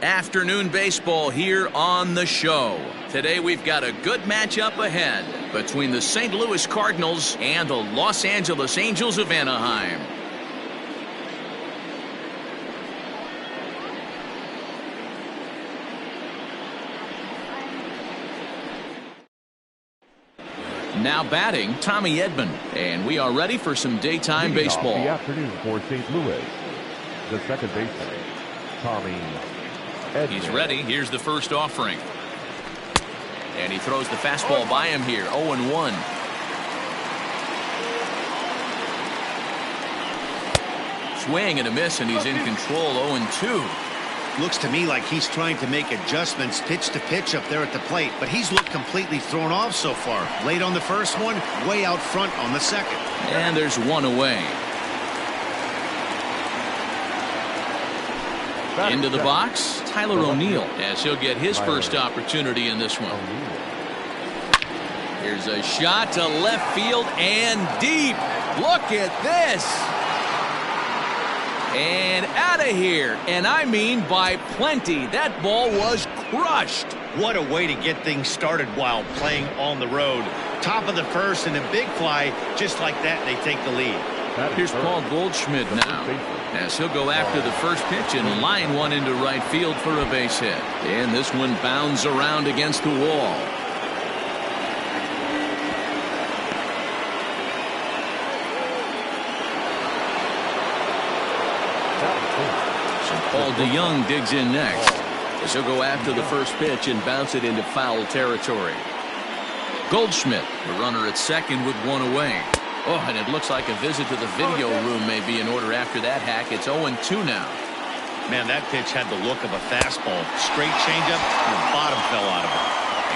Afternoon baseball here on the show. Today we've got a good matchup ahead between the St. Louis Cardinals and the Los Angeles Angels of Anaheim. Now batting, Tommy Edman, and we are ready for some daytime baseball. The afternoon for St. Louis, the second baseman, Tommy Edman. He's ready. Here's the first offering. And he throws the fastball by him here. 0-1. Swing and a miss, and he's in control. 0-2. Looks to me like he's trying to make adjustments pitch to pitch up there at the plate, but he's looked completely thrown off so far. Late on the first one, way out front on the second. And there's one away. Into the box, Tyler O'Neill, as he'll get his first opportunity in this one. Here's a shot to left field and deep. Look at this. And out of here, and I mean by plenty. That ball was crushed. What a way to get things started while playing on the road. Top of the first and a big fly, just like that, they take the lead. Here's Paul Goldschmidt now, as he'll go after the first pitch and line one into right field for a base hit. And this one bounds around against the wall. Paul DeYoung digs in next, as he'll go after the first pitch and bounce it into foul territory. Goldschmidt, the runner at second with one away. Oh, and it looks like a visit to the video room may be in order after that hack. It's 0-2 now. Man, that pitch had the look of a fastball. Straight changeup, and the bottom fell out of it.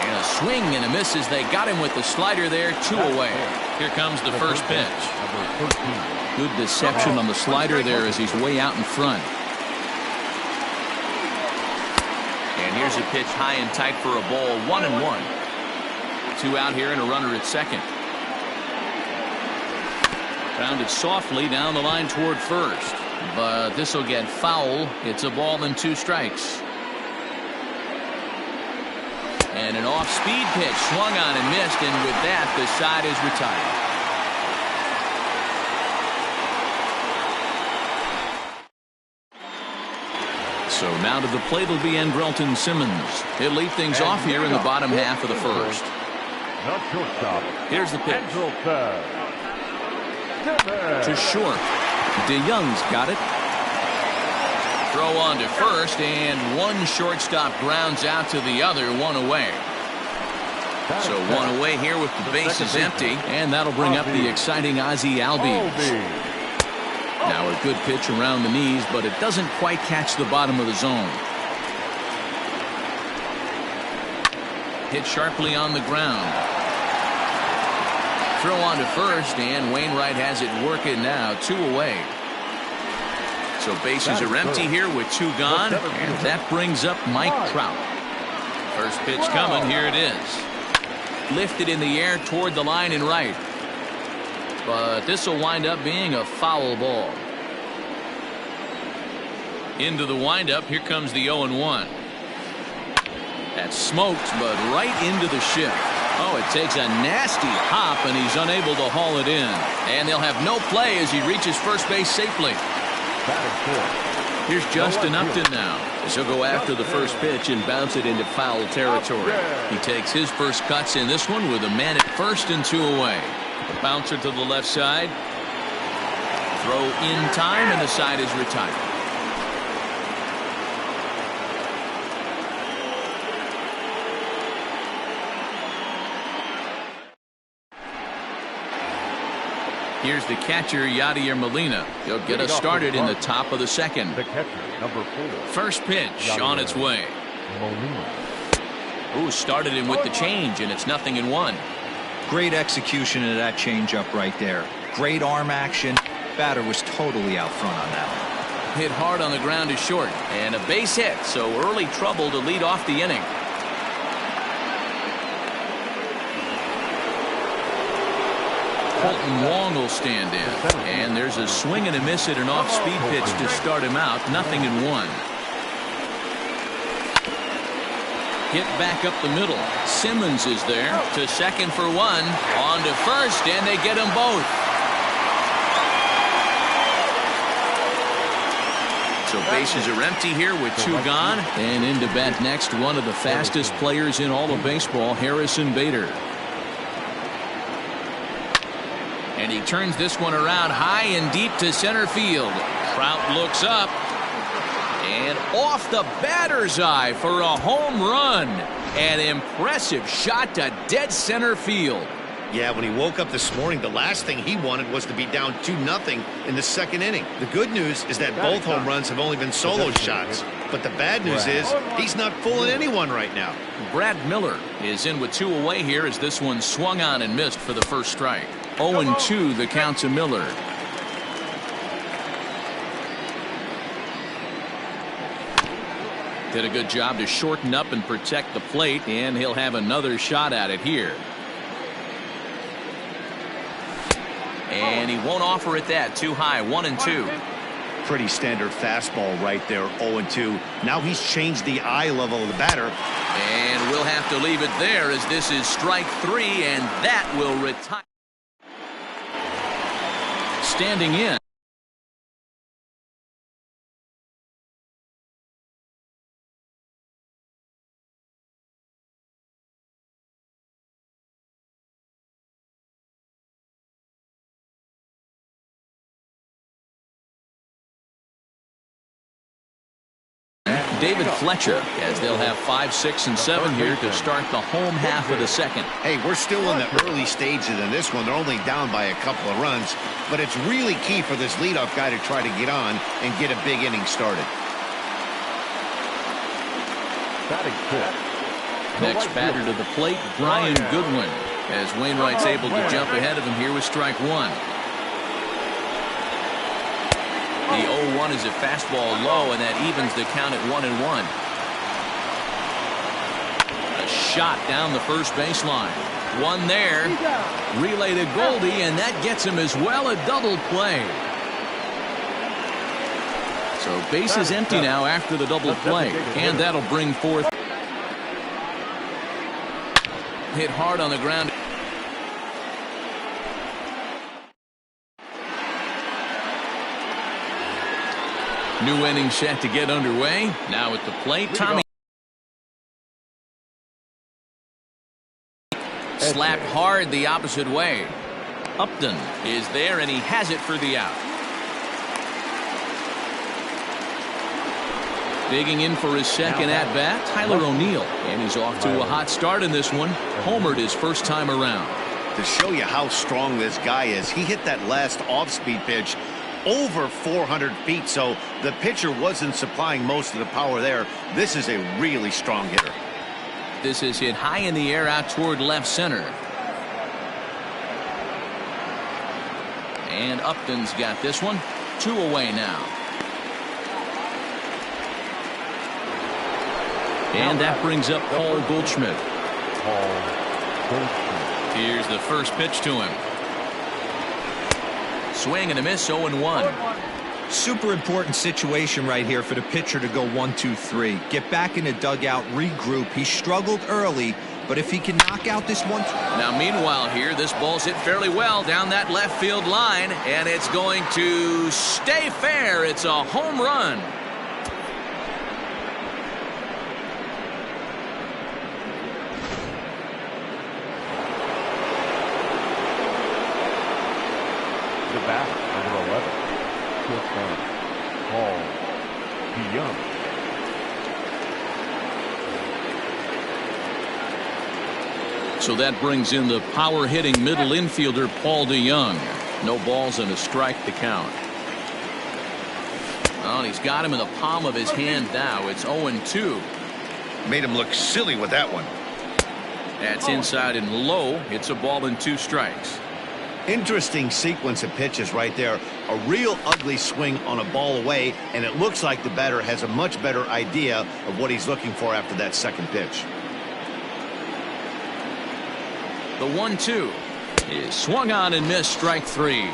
And a swing and a miss as they got him with the slider there. 2 away. Here comes the first pitch. Good deception on the slider there as he's way out in front. And here's a pitch high and tight for a ball. 1-1. 2 out here and a runner at second. Grounded softly down the line toward first, but this will get foul. It's a ball and 2 strikes. And an off-speed pitch swung on and missed, and with that the side is retired. So now to the plate will be Andrelton Simmons. He'll lead things off here in the bottom half of the first. Here's the pitch. To short. DeYoung's got it. Throw on to first, and one shortstop grounds out to the other. 1 away. So 1 away here with the bases empty, and that'll bring up the exciting Ozzie Albies. Now a good pitch around the knees, but it doesn't quite catch the bottom of the zone. Hit sharply on the ground. Throw on to first, and Wainwright has it working now. 2 away. So bases are empty here with 2 gone, and that brings up Mike Trout. First pitch coming. Here it is. Lifted in the air toward the line and right. But this will wind up being a foul ball. Into the windup. Here comes the 0-1. That's smoked, but right into the shift. Oh, it takes a nasty hop, and he's unable to haul it in. And they'll have no play as he reaches first base safely. Here's Justin Upton now, as he'll go after the first pitch and bounce it into foul territory. He takes his first cuts in this one with a man at first and 2 away. The bouncer to the left side. Throw in time, and the side is retired. Here's the catcher, Yadier Molina. He'll get us started in the top of the second. The catcher, number 4. First pitch on its way. Ooh, started him with the change, and it's 0-1. Great execution of that changeup right there. Great arm action. Batter was totally out front on that one. Hit hard on the ground to short, and a base hit, so early trouble to lead off the inning. Colton Wong will stand in, and there's a swing and a miss at an off-speed pitch to start him out. 0-1. Hit back up the middle. Simmons is there to second for one. On to first, and they get them both. So bases are empty here with two gone. And into bat next, one of the fastest players in all of baseball, Harrison Bader. And he turns this one around high and deep to center field. Trout looks up. And off the batter's eye for a home run. An impressive shot to dead center field. Yeah, when he woke up this morning, the last thing he wanted was to be down 2-0 in the second inning. The good news is that both home runs have only been solo shots. But the bad news is he's not fooling anyone right now. Brad Miller is in with two away here as this one swung on and missed for the first strike. 0-2 the count to Miller. Did a good job to shorten up and protect the plate, and he'll have another shot at it here. And he won't offer it that. Too high. 1-2. Pretty standard fastball right there. 0-2. Now he's changed the eye level of the batter. And we'll have to leave it there as this is strike three, and that will retire. Standing in. David Fletcher, as they'll have 5, 6, and 7 here to start the home half of the second. Hey, we're still in the early stages in this one. They're only down by a couple of runs, but it's really key for this leadoff guy to try to get on and get a big inning started. Batting fifth. Next batter to the plate, Brian Goodwin, as Wainwright's able to jump ahead of him here with strike one. The 0-1 is a fastball low, and that evens the count at 1-1. A shot down the first baseline. One there. Relay to Goldie, and that gets him as well. A double play. So base is empty now after the double play, and that'll bring forth. Hit hard on the ground. New inning set to get underway. Now at the plate, Tommy slapped hard the opposite way. Upton is there, and he has it for the out. Digging in for his second at-bat, Tyler O'Neill. And he's off to a hot start in this one. Homered his first time around. To show you how strong this guy is, he hit that last off-speed pitch over 400 feet, so the pitcher wasn't supplying most of the power there. This is a really strong hitter. This is hit high in the air out toward left center. And Upton's got this one. 2 away now. And that brings up Paul Goldschmidt. Here's the first pitch to him. Swing and a miss, 0-1. Super important situation right here for the pitcher to go 1-2-3. Get back in the dugout, regroup. He struggled early, but if he can knock out this one. Now, meanwhile here, this ball's hit fairly well down that left field line, and it's going to stay fair. It's a home run. The bat, number 11, shortstop, Paul DeYoung. So that brings in the power-hitting middle infielder, Paul DeYoung. No balls and a strike to count. Oh, and he's got him in the palm of his hand now. It's 0-2. Made him look silly with that one. That's inside and low. It's a ball and 2 strikes. Interesting sequence of pitches right there. A real ugly swing on a ball away, and it looks like the batter has a much better idea of what he's looking for after that second pitch. The 1-2 is swung on and missed, strike 3.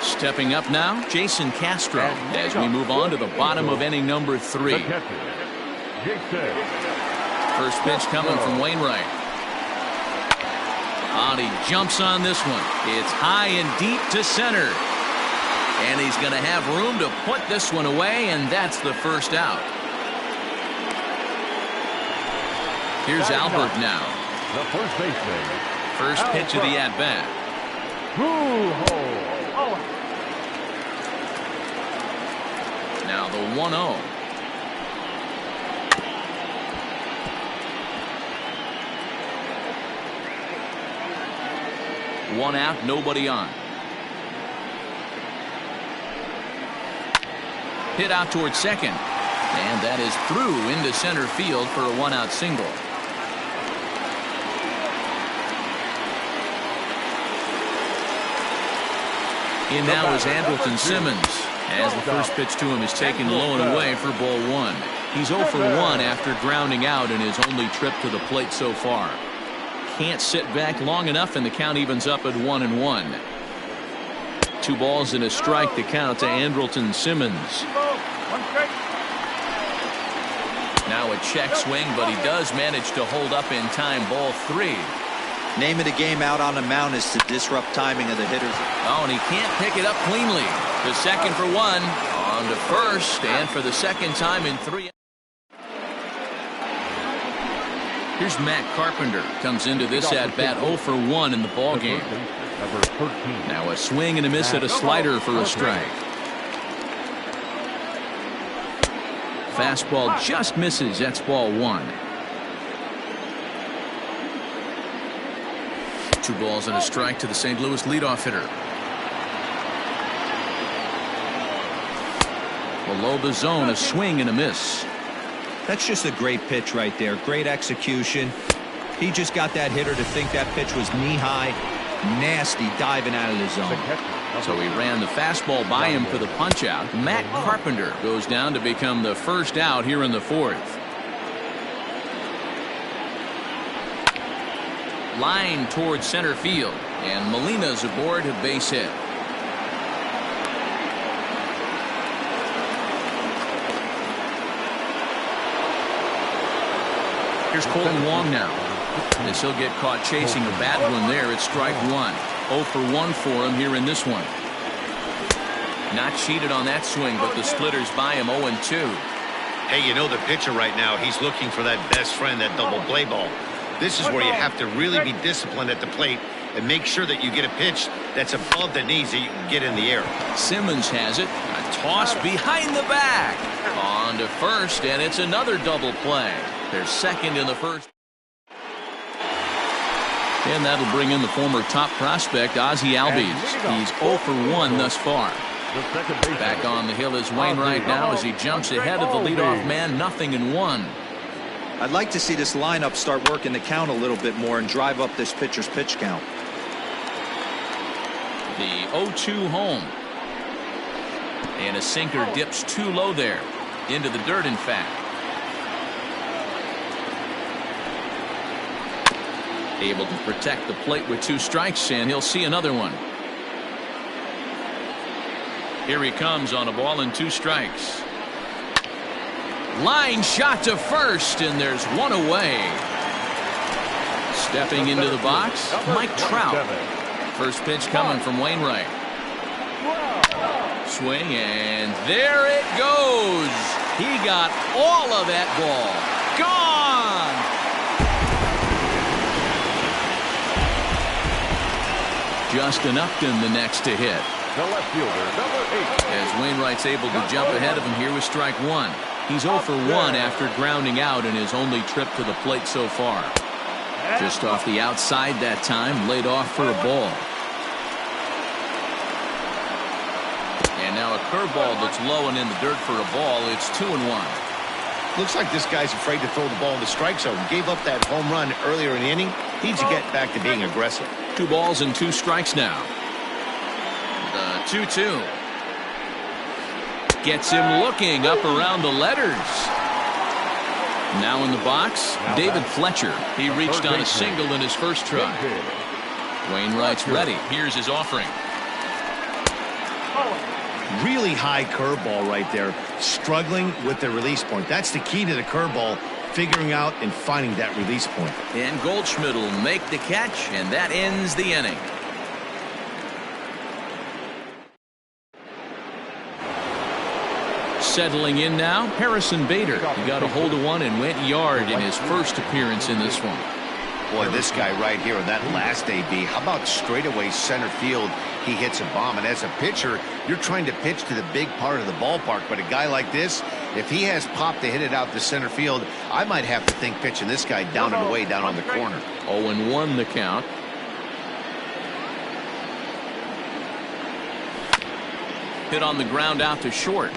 Stepping up now, Jason Castro, as we move on to the bottom of inning number 3. Jason. First pitch coming from Wainwright. And he jumps on this one. It's high and deep to center. And he's going to have room to put this one away, and that's the first out. Here's Albert now. The first baseman. First pitch of the at-bat. Now the 1-0. One out, nobody on. Hit out towards second. And that is through into center field for a one-out single. In now is Andrelton Simmons, as the first pitch to him is taken low and away for ball one. He's 0 for 1 after grounding out in his only trip to the plate so far. Can't sit back long enough, and the count evens up at 1-1. 2 balls and a strike to count to Andrelton Simmons. Now a check swing, but he does manage to hold up in time. Ball 3. Name of the game out on the mound is to disrupt timing of the hitters. Oh, and he can't pick it up cleanly. The second for 1. On to first, and for the second time in 3. Here's Matt Carpenter. Comes into this at-bat 0 for 1 in the ballgame. Now a swing and a miss at a slider for a strike. Fastball just misses. That's ball 1. 2 balls and a strike to the St. Louis leadoff hitter. Below the zone, a swing and a miss. That's just a great pitch right there. Great execution. He just got that hitter to think that pitch was knee-high. Nasty diving out of the zone. So he ran the fastball by him for the punch-out. Matt Carpenter goes down to become the first out here in the 4th. Line towards center field, and Molina's aboard a base hit. Here's Colton Wong now. As he'll get caught chasing a bad one there, it's strike 1. 0 for 1 for him here in this one. Not cheated on that swing, but the splitters by him 0-2. Hey, you know the pitcher right now, he's looking for that best friend, that double play ball. This is where you have to really be disciplined at the plate and make sure that you get a pitch that's above the knees that you can get in the air. Simmons has it. A toss behind the back. On to first, and it's another double play. They're second in the first. And that'll bring in the former top prospect, Ozzie Albies. He's 0 for 1 thus far. Back on the hill is Wainwright now as he jumps ahead of the leadoff man, 0-1. I'd like to see this lineup start working the count a little bit more and drive up this pitcher's pitch count. The 0-2 home. And a sinker dips too low there. Into the dirt, in fact. Able to protect the plate with 2 strikes, and he'll see another one. Here he comes on a ball and 2 strikes. Line shot to first, and there's 1 away. Stepping into the box, Mike Trout. First pitch coming from Wainwright. Swing, and there it goes. He got all of that ball. Gone! Justin Upton the next to hit. The left fielder, number 8. As Wainwright's able to jump ahead of him here with strike 1. He's 0 for 1 after grounding out in his only trip to the plate so far. Just off the outside that time, laid off for a ball. And now a curveball that's low and in the dirt for a ball. It's 2-1. Looks like this guy's afraid to throw the ball in the strike zone. Gave up that home run earlier in the inning. Needs to get back to being aggressive. 2 balls and 2 strikes now. The 2-2. Gets him looking up around the letters. Now in the box, David Fletcher. He reached on a single in his first try. Wainwright's ready. Here's his offering. Really high curveball right there. Struggling with the release point. That's the key to the curveball, figuring out and finding that release point. And Goldschmidt will make the catch, and that ends the inning. Settling in now, Harrison Bader. He got a hold of one and went yard in his first appearance in this one. Boy, this guy right here in that last AB, how about straightaway center field? He hits a bomb, and as a pitcher, you're trying to pitch to the big part of the ballpark, but a guy like this, if he has pop to hit it out to center field, I might have to think pitching this guy down and away down on the corner. 0-1 the count. Hit on the ground out to short.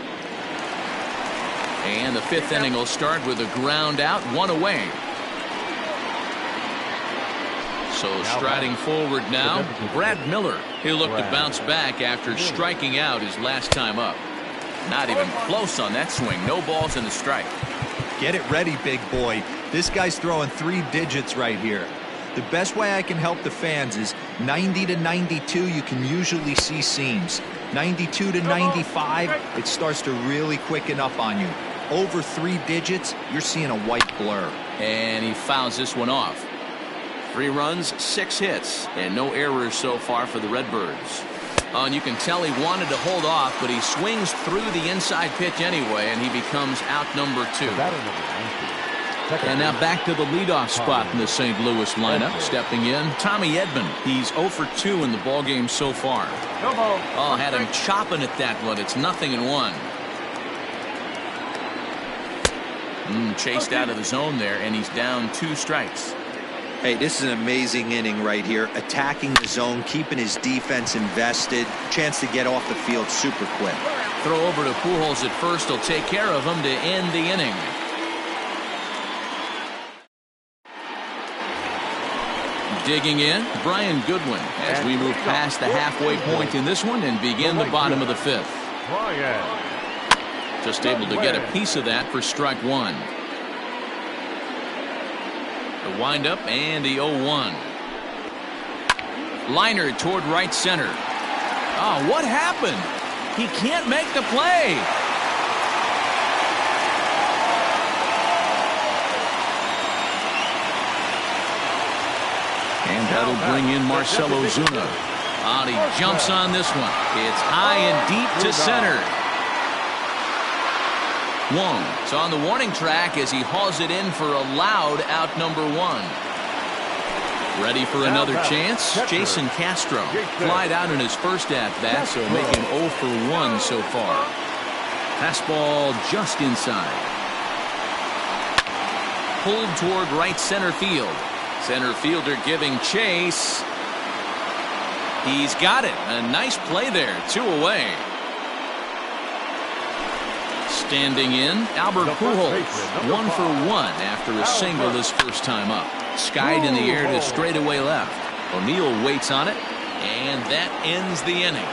And the fifth inning will start with a ground out, one away. So striding forward now, Brad Miller. He'll look to bounce back after striking out his last time up. Not even close on that swing. No balls and a strike. Get it ready, big boy. This guy's throwing 3 digits right here. The best way I can help the fans is 90 to 92, you can usually see seams. 92 to 95, it starts to really quicken up on you. Over 3 digits, you're seeing a white blur. And he fouls this one off. 3 runs, 6 hits, and no errors so far for the Redbirds. And you can tell he wanted to hold off, but he swings through the inside pitch anyway, and he becomes out number 2. And now back to the leadoff spot in the St. Louis lineup. Stepping in, Tommy Edman. He's 0 for 2 in the ballgame so far. Oh, had him chopping at that one. It's 0-1. Chased out of the zone there, and he's down 2 strikes. Hey, this is an amazing inning right here. Attacking the zone, keeping his defense invested. Chance to get off the field super quick. Throw over to Pujols at first. Will take care of him to end the inning. Digging in, Brian Goodwin as we move past the halfway point in this one and begin the bottom of the 5th. Just able to get a piece of that for strike 1. The windup and the 0-1. Liner toward right center. Oh, what happened? He can't make the play. And that'll bring in Marcell Ozuna. And he jumps on this one. It's high and deep to center. Wong is on the warning track as he hauls it in for a loud out number 1. Ready for another chance? Jason Castro flied out in his first at-bat, so making 0 for 1 so far. Fastball just inside. Pulled toward right center field. Center fielder giving chase. He's got it. A nice play there. 2 away. Standing in, Albert Pujols, 1 for 1 after a single his first time up. Skied in the air to straightaway left. O'Neill waits on it, and that ends the inning.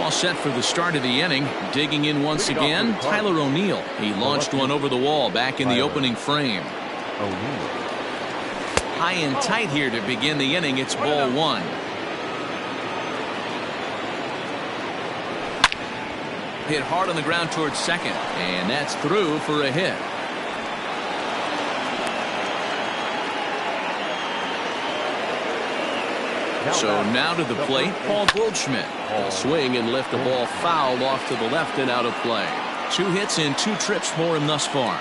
All set for the start of the inning. Digging in once again, Tyler O'Neill. He launched one over the wall back in the opening frame. High and tight here to begin the inning. It's ball 1. Hit hard on the ground towards second, and that's through for a hit. So now to the plate, Paul Goldschmidt. He'll swing and lift the ball foul off to the left and out of play. 2 hits and 2 trips for him thus far.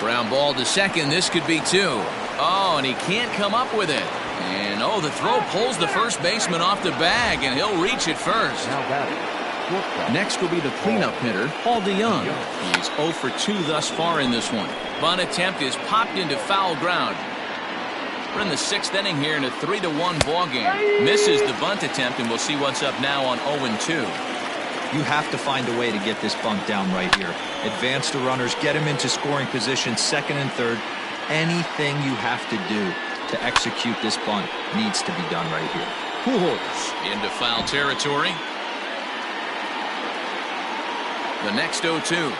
Ground ball to second. This could be 2. Oh, and he can't come up with it. And, oh, the throw pulls the first baseman off the bag, and he'll reach it first. Next will be the cleanup hitter, Paul DeJong. He's 0 for 2 thus far in this one. Bunt attempt is popped into foul ground. We're in the 6th inning here in a 3-1 ball game. Misses the bunt attempt, and we'll see what's up now on 0-2. You have to find a way to get this bunt down right here. Advance the runners, get him into scoring position, 2nd and 3rd. Anything you have to do to execute this bunt needs to be done right here. Pujols into foul territory. The next 0-2.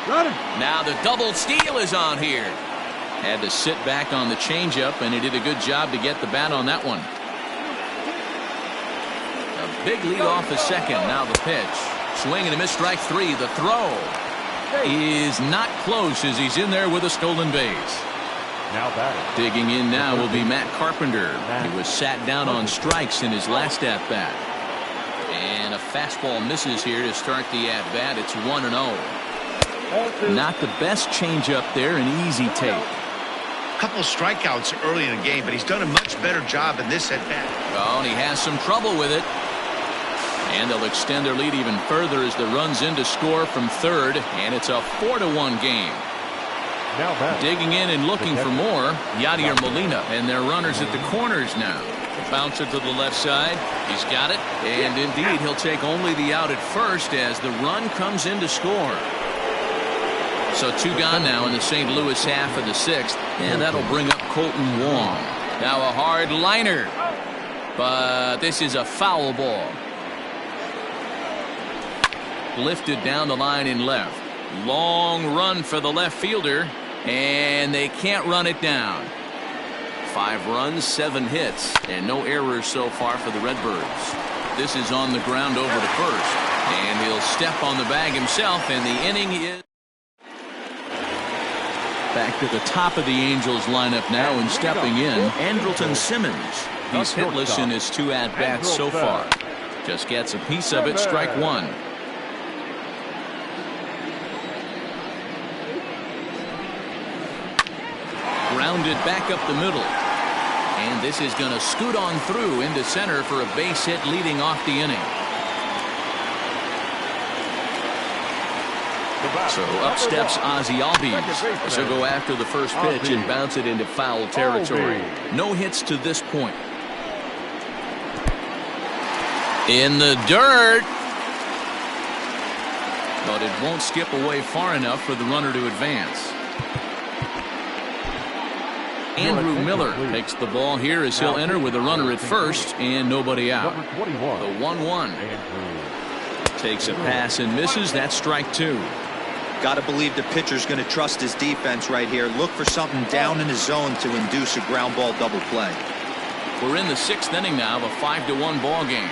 Now the double steal is on here. Had to sit back on the changeup, and he did a good job to get the bat on that one. A big lead off the second. Now the pitch. Swing and a miss, strike three. The throw is not close as he's in there with a stolen base. Now batting. Digging in now will be Matt Carpenter. He was sat down on strikes in his last at-bat. And a fastball misses here to start the at-bat. It's 1-0. Not the best changeup there, an easy take. Couple strikeouts early in the game, but he's done a much better job in this at-bat. Oh, and he has some trouble with it. And they'll extend their lead even further as the runs in to score from third, and it's a 4-1 game. Now digging in and looking for more, Yadier Molina, and their runners at the corners now. Bouncer to the left side. He's got it, and indeed he'll take only the out at first as the run comes in to score. So two gone now in the St. Louis half of the sixth, and that'll bring up Colton Wong. Now a hard liner, but this is a foul ball. Lifted down the line in left. Long run for the left fielder, and they can't run it down. 5 runs, 7 hits, and no errors so far for the Redbirds. This is on the ground over to first, and he'll step on the bag himself, and the inning is back to the top of the Angels lineup now, and stepping in, Andrelton Simmons. He's hitless in his 2 at-bats so far. Just gets a piece of it, strike one. Grounded back up the middle. And this is going to scoot on through into center for a base hit leading off the inning. So up steps Ozzie Albies. He'll go after the first pitch and bounce it into foul territory. No hits to this point. In the dirt. But it won't skip away far enough for the runner to advance. Andrew Miller takes the ball here as he'll enter with a runner at first and nobody out. The 1-1. Takes a pass and misses. That's strike two. Got to believe the pitcher's going to trust his defense right here. Look for something down in his zone to induce a ground ball double play. We're in the 6th inning now of a 5-1 ball game.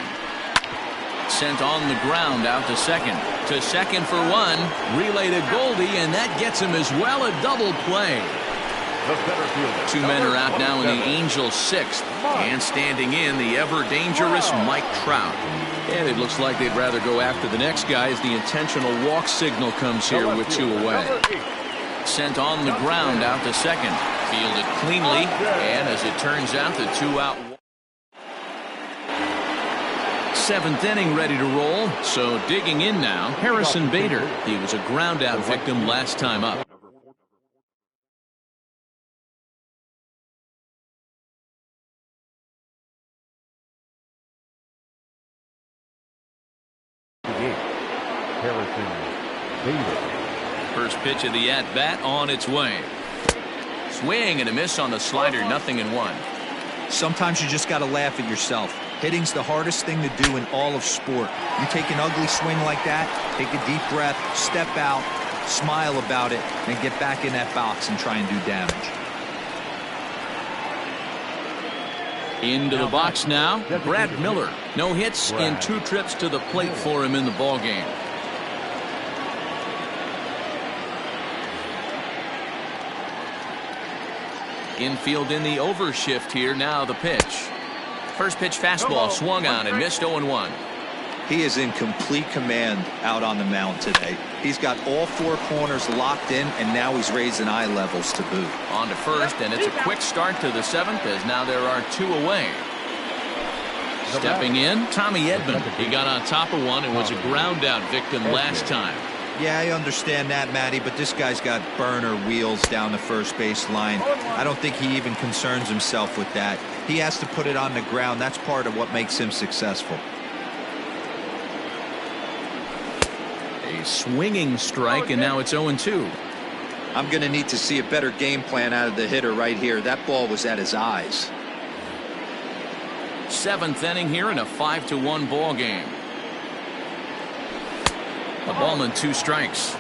Sent on the ground out to second. To second for one. Relay to Goldie, and that gets him as well. A double play. 2 men are out now in the Angels' 6th, and standing in the ever-dangerous Mike Trout. And it looks like they'd rather go after the next guy as the intentional walk signal comes here with 2 away. Sent on the ground out to second. Fielded cleanly, and as it turns out, the 2-out. 7th inning ready to roll, so digging in now, Harrison Bader. He was a ground-out victim last time up. First pitch of the at-bat on its way. Swing and a miss on the slider, 0-1. Sometimes you just got to laugh at yourself. Hitting's the hardest thing to do in all of sport. You take an ugly swing like that, take a deep breath, step out, smile about it, and get back in that box and try and do damage. Into the box now, Brad Miller. No hits in 2 trips to the plate for him in the ballgame. Infield in the overshift here. Now the pitch. First pitch fastball swung on and missed 0-1. He is in complete command out on the mound today. He's got all 4 corners locked in, and now he's raising eye levels to boot. On to first, and it's a quick start to the 7th as now there are 2 away. Stepping in, Tommy Edman. He got on top of one and was a ground out victim last time. Yeah, I understand that, Matty, but this guy's got burner wheels down the first base line. I don't think he even concerns himself with that. He has to put it on the ground. That's part of what makes him successful. A swinging strike, and now it's 0-2. I'm going to need to see a better game plan out of the hitter right here. That ball was at his eyes. 7th inning here in a 5-1 ball game. A ball and 2 strikes.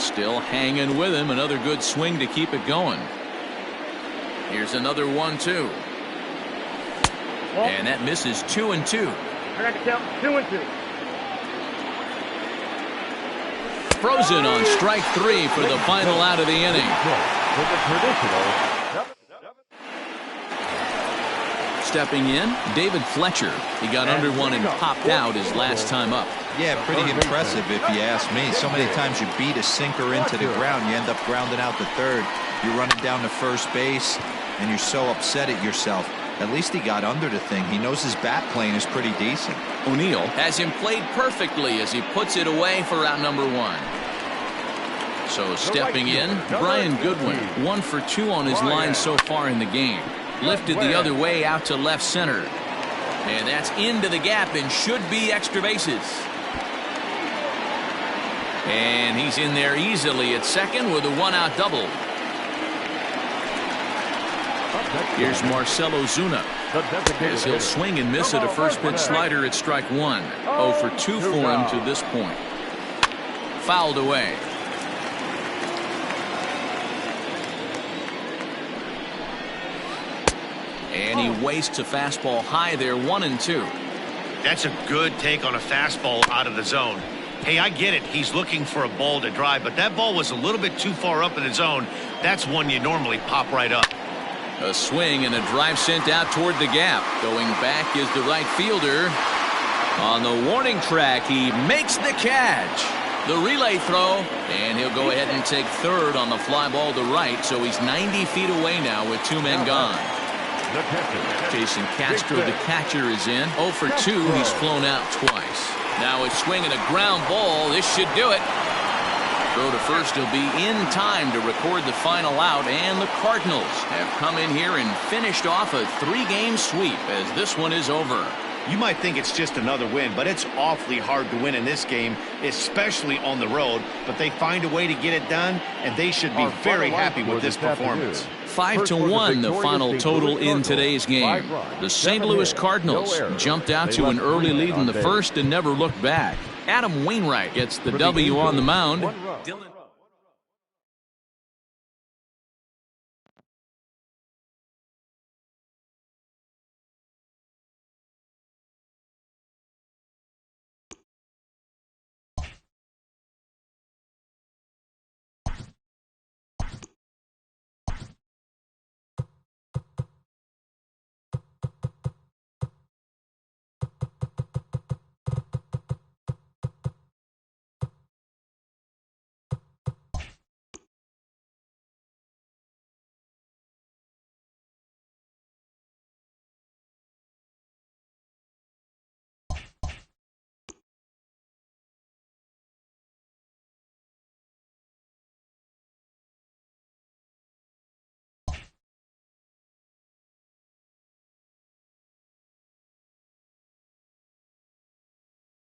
Still hanging with him. Another good swing to keep it going. Here's another 1-2. And that misses 2-2. I got to count 2-2. Frozen on strike 3 for the final out of the inning. Stepping in, David Fletcher. He got under one and popped out his last time up. Yeah, pretty impressive if you ask me. So many times you beat a sinker into the ground, you end up grounding out to third. You're running down to first base, and you're so upset at yourself. At least he got under the thing. He knows his bat plane is pretty decent. O'Neill has him played perfectly as he puts it away for out number 1. So stepping in, Brian Goodwin, 1 for 2 on his line so far in the game. Lifted the other way out to left center. And that's into the gap and should be extra bases. And he's in there easily at second with a 1-out double. Here's Marcell Ozuna as he'll swing and miss at a first pitch slider at strike 1. 0 for 2 for him to this point. Fouled away. And he wastes a fastball high there, 1-2. That's a good take on a fastball out of the zone. Hey, I get it. He's looking for a ball to drive, but that ball was a little bit too far up in the zone. That's one you normally pop right up. A swing and a drive sent out toward the gap. Going back is the right fielder. On the warning track, he makes the catch. The relay throw, and he'll go ahead and take third on the fly ball to right, so he's 90 feet away now with 2 men gone. Jason Castro, the catcher, is in. 0 for 2. He's flown out twice. Now a swing and a ground ball. This should do it. Throw to first will be in time to record the final out, and the Cardinals have come in here and finished off a 3-game sweep as this one is over. You might think it's just another win, but it's awfully hard to win in this game, especially on the road. But they find a way to get it done, and they should be very happy with this performance. 5-1 the final total in today's game. The St. Louis Cardinals jumped out to an early lead in the first and never looked back. Adam Wainwright gets the W on the mound. Dylan